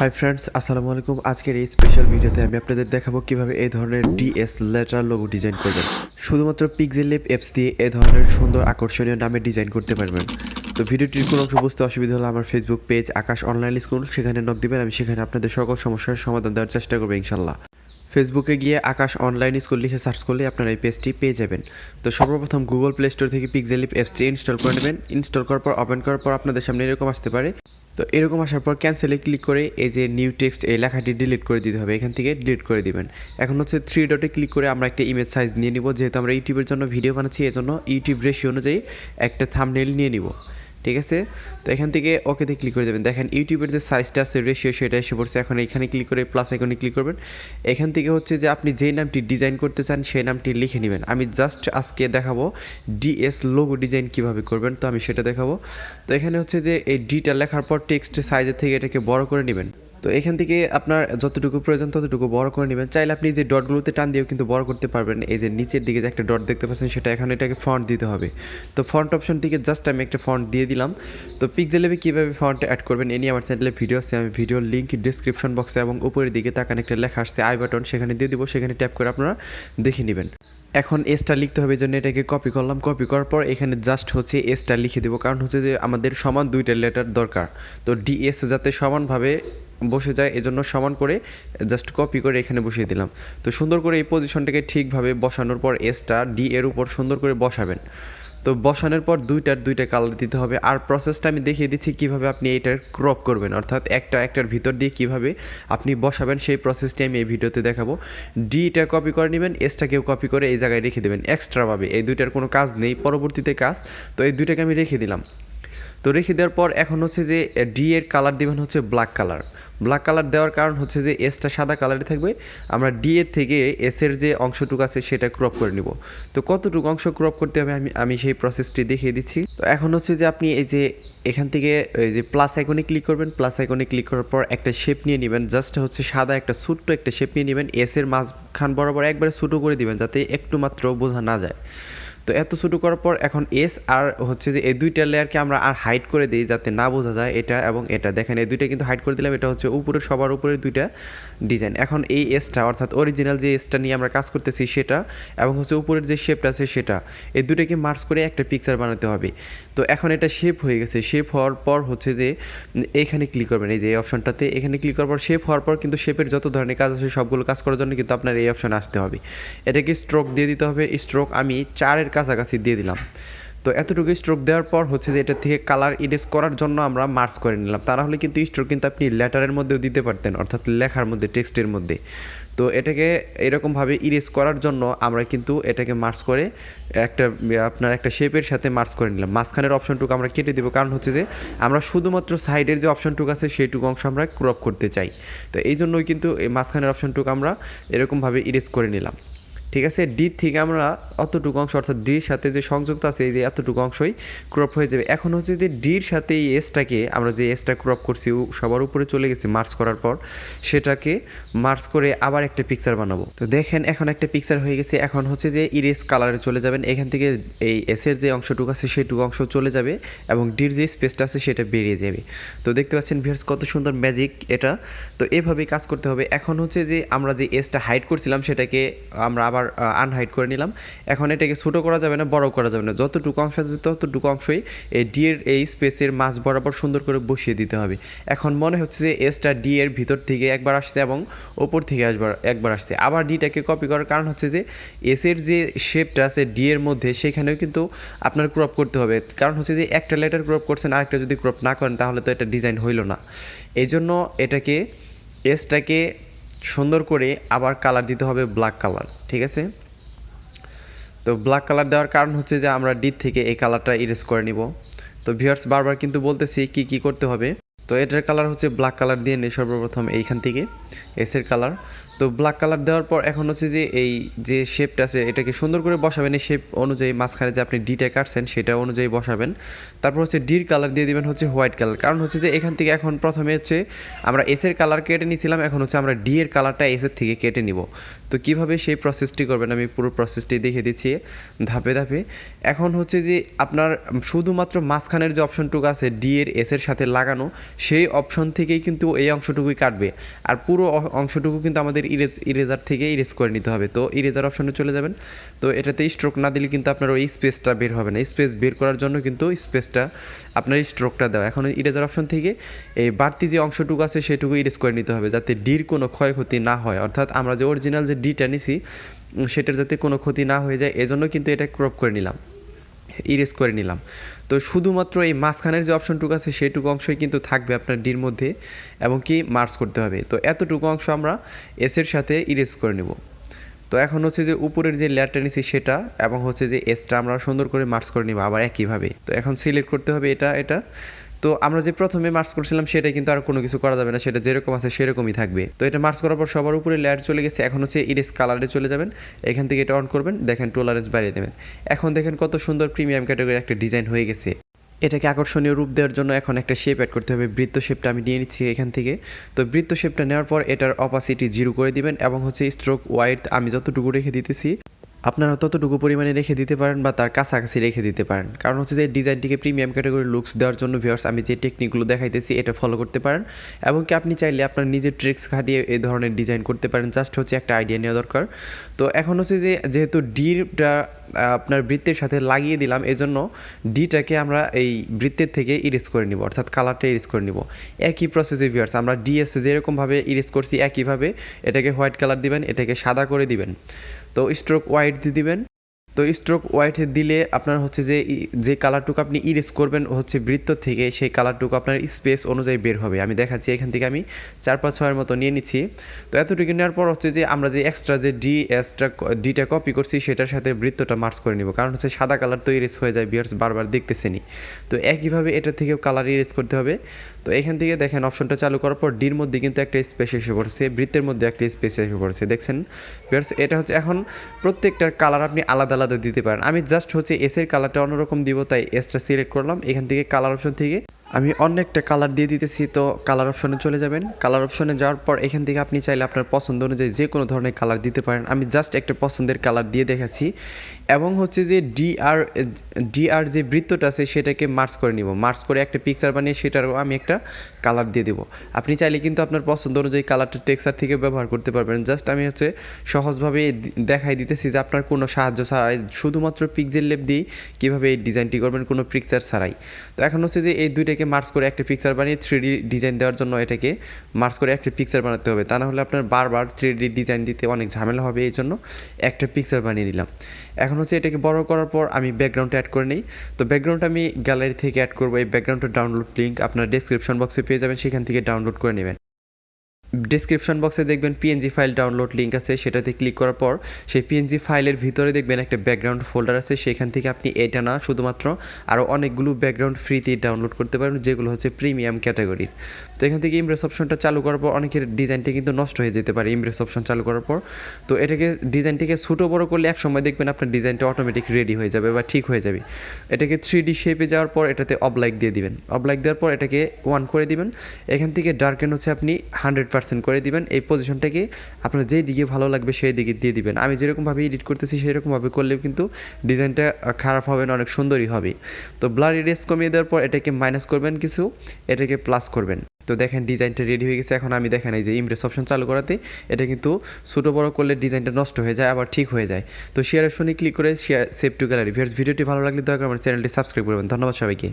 Hi friends, আসসালামু আলাইকুম। আজকের এই স্পেশাল ভিডিওতে আমি আপনাদের দেখাবো কিভাবে এই ধরনের ডিএস লেটার লোগো ডিজাইন করবেন। শুধুমাত্র পিক্সেলল্যাব অ্যাপস দিয়ে এই ধরনের সুন্দর আকর্ষণীয় নামে ডিজাইন করতে পারবেন। তো ভিডিওটির কোনো অংশ বুঝতে অসুবিধা হলে আমার ফেসবুক পেজ আকাশ অনলাইন স্কুল, সেখানে নক দিবেন। আমি সেখানে আপনাদের সকল সমস্যার সমাধান দেওয়ার চেষ্টা করবো ইনশাল্লাহ। ফেসবুকে গিয়ে আকাশ অনলাইন স্কুল লিখে সার্চ করলে আপনারা এই পেজটি পেয়ে যাবেন। তো সর্বপ্রথম গুগল প্লে স্টোর থেকে পিক্সেলল্যাব অ্যাপসটি ইনস্টল করে নেবেন। ইনস্টল করার পর ওপেন করার পর আপনাদের সামনে এরকম আসতে পারে। তো এরকম আসার পর ক্যান্সেলে ক্লিক করে এই যে নিউ টেক্সট এই লেখাটি ডিলিট করে দিতে হবে। এখান থেকে ডিলিট করে দিবেন। এখন হচ্ছে 3 ডটে ক্লিক করে আমরা একটা ইমেজ সাইজ নিয়ে নিব। যেহেতু আমরা ইউটিউবের জন্য ভিডিও বানাচ্ছি, এজন্য ইউটিউব রেশিও অনুযায়ী একটা থাম্বনেইল নিয়ে নিব। ঠিক আছে, তো এখান থেকে ওকেতে ক্লিক করে দেবেন। দেখেন ইউটিউবের যে সাইজটা আছে রেশিও সেটা এসে পড়ছে। এখন এখানে ক্লিক করে প্লাস আইকনে ক্লিক করবেন। এখান থেকে হচ্ছে যে আপনি যেই নামটি ডিজাইন করতে চান সেই নামটি লিখে নেবেন। আমি জাস্ট আজকে দেখাবো ডিএস লোগো ডিজাইন কিভাবে করবেন, তো আমি সেটা দেখাবো। তো এখানে হচ্ছে যে এই ডিটা লেখার পর টেক্সট সাইজের থেকে এটাকে বড় করে নেবেন। তো এখান থেকে আপনার যতটুকু প্রয়োজন ততটুকু বড় করে নেবেন। চাইলে আপনি যে ডটগুলোতে টান দিয়েও কিন্তু বড় করতে পারবেন। এই যে নিচের দিকে যে একটা ডট দেখতে পাচ্ছেন সেটা এখন এটাকে ফন্ট দিতে হবে। তো ফন্ট অপশন থেকে জাস্ট আমি একটা ফন্ট দিয়ে দিলাম। তো পিক্সেলল্যাবে কীভাবে ফন্ট অ্যাড করবেন এ নিয়ে আমার চ্যানেলে ভিডিও আছে। আমি ভিডিওর লিঙ্ক ডিসক্রিপশন বক্সে এবং উপরের দিকে তাকান একটা লেখা আসছে আই বাটন, সেখানে দিয়ে দিব। সেখানে ট্যাপ করে আপনারা দেখে নেবেন। এখন এসটা লিখতে হবে, জন্য এটাকে কপি করলাম। কপি করার পর এখানে জাস্ট হচ্ছে এসটা লিখে দেবো, কারণ হচ্ছে যে আমাদের সমান দুইটা লেটার দরকার। তো ডিএস যাতে সমানভাবে বসে যায় এজন্য সমান করে জাস্ট কপি করে এখানে বসিয়ে দিলাম। তো সুন্দর করে এই পজিশনটাকে ঠিকভাবে বসানোর পর এসটা ডি এর উপর সুন্দর করে বসাবেন। তো বসানোর পর দুইটা কালার দিতে হবে। আর প্রসেসটা আমি দেখিয়ে দিচ্ছি কীভাবে আপনি এটার ক্রপ করবেন, অর্থাৎ একটার ভিতর দিয়ে কীভাবে আপনি বসাবেন সেই প্রসেসটি আমি এই ভিডিওতে দেখাবো। ডিটা কপি করে নেবেন, এসটাকেও কপি করে এই জায়গায় রেখে দেবেন এক্সট্রাভাবে। এই দুইটার কোনো কাজ নেই, পরবর্তীতে কাজ। তো এই দুইটাকে আমি রেখে দিলাম। তো রেখে দেওয়ার পর এখন হচ্ছে যে ডি এর কালার দেবেন হচ্ছে ব্ল্যাক কালার। ব্ল্যাক কালার দেওয়ার কারণ হচ্ছে যে এসটা সাদা কালারে থাকবে। আমরা ডি এর থেকে এসের যে অংশটুকু আছে সেটা ক্রপ করে নিব। তো কতটুকু অংশ ক্রপ করতে হবে আমি সেই প্রসেসটি দেখিয়ে দিচ্ছি। তো এখন হচ্ছে যে আপনি এই যে এখান থেকে এই যে প্লাস আইকনে ক্লিক করবেন। প্লাস আইকনে ক্লিক করার পর একটা শেপ নিয়ে নেবেন। জাস্ট হচ্ছে সাদা একটা ছোট্ট একটা শেপ নিয়ে নেবেন। এসের মাঝখান বরাবর একবারে ছোটো করে দিবেন যাতে একটু মাত্র বোঝা না যায়। তো এত ছোটো করার পর এখন এস আর হচ্ছে যে এই দুইটা লেয়ারকে আমরা আর হাইড করে দিই যাতে না বোঝা যায় এটা এবং এটা। দেখেন এই দুইটা কিন্তু হাইড করে দিলাম। এটা হচ্ছে উপরে সবার উপরে দুইটা ডিজাইন। এখন এই এসটা অর্থাৎ অরিজিনাল যে এসটা নিয়ে আমরা কাজ করতেছি সেটা এবং হচ্ছে উপরের যে শেপটা আছে সেটা, এই দুইটাকে মার্চ করে একটা পিকচার বানাতে হবে। তো এখন এটা শেপ হয়ে গেছে। শেপ হওয়ার পর হচ্ছে যে এইখানে ক্লিক করবেন, এই যে এই অপশনটাতে এখানে ক্লিক করার পর শেপ হওয়ার পর কিন্তু শেপের যত ধরনের কাজ আছে সবগুলো কাজ করার জন্য কিন্তু আপনার এই অপশনে আসতে হবে। এটাকে স্ট্রোক দিয়ে দিতে হবে। স্ট্রোক আমি 4-এর কাছাকাছি দিয়ে দিলাম। তো এতটুকু স্ট্রোক দেওয়ার পর হচ্ছে যে এটা থেকে কালার ইরেজ করার জন্য আমরা মার্চ করে নিলাম। তা নাহলে কিন্তু স্ট্রোক কিন্তু আপনি লেটারের মধ্যেও দিতে পারতেন, অর্থাৎ লেখার মধ্যে, টেক্সটের মধ্যে। তো এটাকে এরকমভাবে ইরেজ করার জন্য আমরা কিন্তু এটাকে মার্চ করে আপনার একটা শেপের সাথে মার্চ করে নিলাম। মাঝখানের অপশনটুকু আমরা কেটে দেবো, কারণ হচ্ছে যে আমরা শুধুমাত্র সাইডের যে অপশনটুকু আছে সেইটুকু অংশ আমরা ক্রপ করতে চাই। তো এই জন্যই কিন্তু এই মাঝখানের অপশনটুকু আমরা এরকমভাবে ইরেজ করে নিলাম। ঠিক আছে, ডি থেকে আমরা অতটুকু অংশ অর্থাৎ ডির সাথে যে সংযুক্ত আছে এই যে এতটুকু অংশই ক্রপ হয়ে যাবে। এখন হচ্ছে যে ডির সাথে এই এসটাকে আমরা যে এসটা ক্রপ করছি সবার উপরে চলে গেছি মার্চ করার পর, সেটাকে মার্চ করে আবার একটা পিকচার বানাবো। তো দেখেন এখন একটা পিকচার হয়ে গেছে। এখন হচ্ছে যে ইরেজ কালারে চলে যাবেন। এখান থেকে এই এসের যে অংশটুকু আছে সেইটুকু অংশ চলে যাবে এবং ডির যে স্পেসটা আছে সেটা বেরিয়ে যাবে। তো দেখতে পাচ্ছেন ভিউয়ার্স কত সুন্দর ম্যাজিক এটা। তো এভাবেই কাজ করতে হবে। এখন হচ্ছে যে আমরা যে এসটা হাইড করছিলাম সেটাকে আমরা আবার আনহাইড করে নিলাম। এখন এটাকে ছোটো করা যাবে না, বড় করা যাবে না। যতটুকু অংশ আছে ততটুকু অংশই এই ডি এর এই স্পেসের মাঝ বরাবর সুন্দর করে বসিয়ে দিতে হবে। এখন মনে হচ্ছে যে এসটা ডি এর ভিতর থেকে একবার আসছে এবং ওপর থেকে একবার আসছে। আবার ডিটাকে কপি করার কারণ হচ্ছে যে এসের যে শেপটা আছে ডি এর মধ্যে সেখানেও কিন্তু আপনার ক্রপ করতে হবে। কারণ হচ্ছে যে একটা লেটার ক্রপ করছেন, আরেকটা যদি ক্রপ না করেন তাহলে তো এটা ডিজাইন হইল না। এই জন্য এটাকে এসটাকে সুন্দর করে আবার কালার দিতে হবে ব্ল্যাক কালার। ঠিক আছে, তো ব্ল্যাক কালার দেওয়ার কারণ হচ্ছে যে আমরা ডি থেকে এই কালারটা ইরেজ করে নিব। তো ভিউয়ার্স বারবার কিন্তু বলতেছি কি করতে হবে। তো এটার কালার হচ্ছে ব্ল্যাক কালার দিয়ে নেই সর্বপ্রথম এইখান থেকে এসের কালার। তো ব্ল্যাক কালার দেওয়ার পর এখন হচ্ছে যে এই যে শেপটা আছে এটাকে সুন্দর করে বসাবেন। এই শেপ অনুযায়ী মাঝখানে যে আপনি ডিটা কাটছেন সেটা অনুযায়ী বসাবেন। তারপর হচ্ছে ডির কালার দিয়ে দিবেন হচ্ছে হোয়াইট কালার। কারণ হচ্ছে যে এখান থেকে এখন প্রথমে হচ্ছে আমরা এসের কালার কেটে নিয়েছিলাম, এখন হচ্ছে আমরা ডি এর কালারটা এসের থেকে কেটে নিব। তো কীভাবে সেই প্রসেসটি করবেন আমি পুরো প্রসেসটি দেখে দিচ্ছি ধাপে ধাপে। এখন হচ্ছে যে আপনার শুধুমাত্র মাঝখানের যে অপশনটুকু আছে ডি এর এসের সাথে লাগানো সেই অপশন থেকেই কিন্তু এই অংশটুকুই কাটবে, আর পুরো অংশটুকু কিন্তু আমাদের ইরেজার থেকে ইরেজ করে নিতে হবে। তো ইরেজার অপশনে চলে যাবেন। তো এটাতে স্ট্রোক না দিলে কিন্তু আপনার ওই স্পেসটা বের হবে না, স্পেস বের করার জন্য কিন্তু স্পেসটা আপনার স্ট্রোকটা দেওয়া। এখন ইরেজার অপশন থেকে এই বাড়তি যে অংশটুকু আছে সেটুকু ইরেজ করে নিতে হবে, যাতে ডির কোনো ক্ষয়ক্ষতি না হয়, অর্থাৎ আমরা যে অরিজিনাল যে ডিটা নিছি সেটার যাতে কোনো ক্ষতি না হয়ে যায়, এজন্য কিন্তু এটা ক্রপ করে নিলাম, ইরেজ করে নিলাম। তো শুধুমাত্র এই মাঝখানের যে অপশনটুকু আছে সেইটুকু অংশই কিন্তু থাকবে আপনার ডির মধ্যে, এবং কি মার্জ করতে হবে। তো এতটুকু অংশ আমরা এসের সাথে ইরেজ করে নেব। তো এখন হচ্ছে যে উপরের যে লেয়ারটা নিছি সেটা এবং হচ্ছে যে এসটা আমরা সুন্দর করে মার্জ করে নিব আবার একইভাবে। তো এখন সিলেক্ট করতে হবে এটা। তো আমরা যে প্রথমে মার্চ করছিলাম সেটা কিন্তু আর কোনো কিছু করা যাবে না, সেটা যেরকম আছে সেরকমই থাকবে। তো এটা মার্চ করার পর সবার উপরে লেয়ার চলে গেছে। এখন হচ্ছে ইরেজ কালারে চলে যাবেন, এখান থেকে এটা অন করবেন, দেখেন টলারেন্স বাড়িয়ে দেবেন। এখন দেখেন কত সুন্দর প্রিমিয়াম ক্যাটাগরি একটা ডিজাইন হয়ে গেছে। এটাকে আকর্ষণীয় রূপ দেওয়ার জন্য এখন একটা শেপ অ্যাড করতে হবে। বৃত্ত শেপটা আমি নিয়ে নিচ্ছি এখান থেকে। তো বৃত্ত শেপটা নেওয়ার পর এটার অপাসিটি 0 করে দিবেন, এবং হচ্ছে স্ট্রোক ওয়াইড আমি যতটুকু রেখে দিতেছি আপনারা ততটুকু পরিমাণে রেখে দিতে পারেন বা তার কাছাকাছি রেখে দিতে পারেন। কারণ হচ্ছে যে ডিজাইনটিকে প্রিমিয়াম ক্যাটাগরি লুকস দেওয়ার জন্য ভিউয়ার্স আমি যে টেকনিকগুলো দেখাইতেছি এটা ফলো করতে পারেন, এবং কি আপনি চাইলে আপনার নিজের ট্রিক্স খাটিয়ে এই ধরনের ডিজাইন করতে পারেন। জাস্ট হচ্ছে একটা আইডিয়া নেওয়া দরকার। তো এখন হচ্ছে যে যেহেতু ডিটা আপনার বৃত্তের সাথে লাগিয়ে দিলাম, এজন্য ডিটাকে আমরা এই বৃত্তের থেকে ইরেজ করে নিব, অর্থাৎ কালারটা ইরেজ করে নিব। একই প্রসেসে ভিউয়ার্স আমরা ডিএসে যেরকমভাবে ইরেজ করছি একইভাবে এটাকে হোয়াইট কালার দিবেন, এটাকে সাদা করে দিবেন। তো স্ট্রোক ওয়াইট দিয়ে দিবেন। তো স্ট্রোক হোয়াইট দিলে আপনার হচ্ছে যে কালারটুকু আপনি ইরেজ করবেন হচ্ছে বৃত্ত থেকে, সেই কালারটুকু আপনার স্পেস অনুযায়ী বের হবে। আমি দেখাচ্ছি, এখান থেকে আমি 4-5-6 মতো নিয়ে নিচ্ছি। তো এতটুকু নেওয়ার পর হচ্ছে যে আমরা যে এক্সট্রা যে ডিটা কপি করছি সেটার সাথে বৃত্তটা মার্চ করে নিব, কারণ হচ্ছে সাদা কালার তো ইরেজ হয়ে যায় ভিউয়ার্স, বারবার দেখতেছেনি। তো একইভাবে এটা থেকেও কালার ইরেজ করতে হবে। তো এখান থেকে দেখেন অপশনটা চালু করার পর ডির মধ্যে কিন্তু একটা স্পেস এসে পড়ছে, বৃত্তের মধ্যে একটা স্পেস এসে পড়ছে, দেখছেন ভিউয়ার্স। এটা হচ্ছে এখন প্রত্যেকটার কালার আপনি আলাদা আলাদা দিতে পারেন। আমি জাস্ট হচ্ছে এসের কালারটা অন্যরকম দিব, তাই এসটা সিলেক্ট করলাম। এখান থেকে কালার অপশন থেকে আমি অন্য একটা কালার দিয়ে দিতেছি। তো কালার অপশনে চলে যাবেন। কালার অপশনে যাওয়ার পর এখান থেকে আপনি চাইলে আপনার পছন্দ অনুযায়ী যে কোনো ধরনের কালার দিতে পারেন। আমি জাস্ট একটা পছন্দের কালার দিয়ে দেখাচ্ছি, এবং হচ্ছে যে ডিআর যে বৃত্তটা আছে সেটাকে মার্চ করে নিব, মার্চ করে একটা পিকচার বানিয়ে সেটারও আমি একটা কালার দিয়ে দেবো। আপনি চাইলে কিন্তু আপনার পছন্দ অনুযায়ী কালারটা টেক্সচার থেকে ব্যবহার করতে পারবেন। জাস্ট আমি হচ্ছে সহজভাবে দেখাই দিতেছি যে আপনার কোনো সাহায্য ছাড়াই শুধুমাত্র পিক্সেল ল্যাব দিয়ে কীভাবে এই ডিজাইনটি করবেন, কোনো পিকচার ছাড়াই। তো এখন হচ্ছে যে এই দুইটাকে মার্চ করে একটা পিকচার বানিয়ে 3D ডিজাইন দেওয়ার জন্য এটাকে মার্চ করে একটা পিকচার বানাতে হবে, তা না হলে আপনার বারবার 3D ডিজাইন দিতে অনেক ঝামেলা হবে, এই জন্য একটা পিকচার বানিয়ে নিলাম। এখন হচ্ছে এটাকে বড় করার পর আমি ব্যাকগ্রাউন্ডটা অ্যাড করে নিই। তো ব্যাকগ্রাউন্ড আমি গ্যালারি থেকে অ্যাড করবো। এই ব্যাকগ্রাউন্ডের ডাউনলোড লিঙ্ক আপনার ডেসক্রিপশন বক্সে পেয়ে যাবেন, সেখান থেকে ডাউনলোড করে নেবেন। ডেসক্রিপশন বক্সে দেখবেন পিএনজি ফাইল ডাউনলোড লিঙ্ক আছে, সেটাতে ক্লিক করার পর সেই পিএনজি ফাইলের ভিতরে দেখবেন একটা ব্যাকগ্রাউন্ড ফোল্ডার আছে, সেখান থেকে আপনি এটা না শুধুমাত্র আরও অনেকগুলো ব্যাকগ্রাউন্ড ফ্রিতে ডাউনলোড করতে পারেন, যেগুলো হচ্ছে প্রিমিয়াম ক্যাটাগরির। তো এখান থেকে ইমপ্রেস অপশনটা চালু করার পর অনেকের ডিজাইনটা কিন্তু নষ্ট হয়ে যেতে পারে ইমপ্রেস অপশন চালু করার পর। তো এটাকে ডিজাইনটিকে ছোটো বড়ো করলে এক সময় দেখবেন আপনার ডিজাইনটা অটোমেটিক রেডি হয়ে যাবে বা ঠিক হয়ে যাবে। এটাকে 3D শেপে যাওয়ার পর এটাতে অবলাইক দিয়ে দিবেন, অবলাইক দেওয়ার পর এটাকে 1 করে দিবেন। এখান থেকে ডার্কেন হচ্ছে আপনি 100% করে দিবেন। এই পজিশনটাকে আপনার যেই দিকে ভালো লাগবে সেই দিকে দিয়ে দিবেন। আমি যেরকমভাবে এডিট করতেছি সেরকমভাবে করলেও কিন্তু ডিজাইনটা খারাপ হবে না, অনেক সুন্দরই হবে। তো ব্লার রেডিয়াস কমিয়ে দেওয়ার পর এটাকে মাইনাস করবেন কিছু, এটাকে প্লাস করবেন। তো দেখেন ডিজাইনটা রেডি হয়ে গেছে। এখন আমি দেখেন এই যে ইমপ্রেস অপশন চালু করাতে এটা কিন্তু ছোটো বড়ো করলে ডিজাইনটা নষ্ট হয়ে যায়, আবার ঠিক হয়ে যায়। তো শেয়ার অপশনে ক্লিক করে শেয়ার সেভ টু গ্যালারি। ভিডিওটি ভালো লাগলে দয়া করে আমার চ্যানেলটি সাবস্ক্রাইব করবেন। ধন্যবাদ সবাইকে।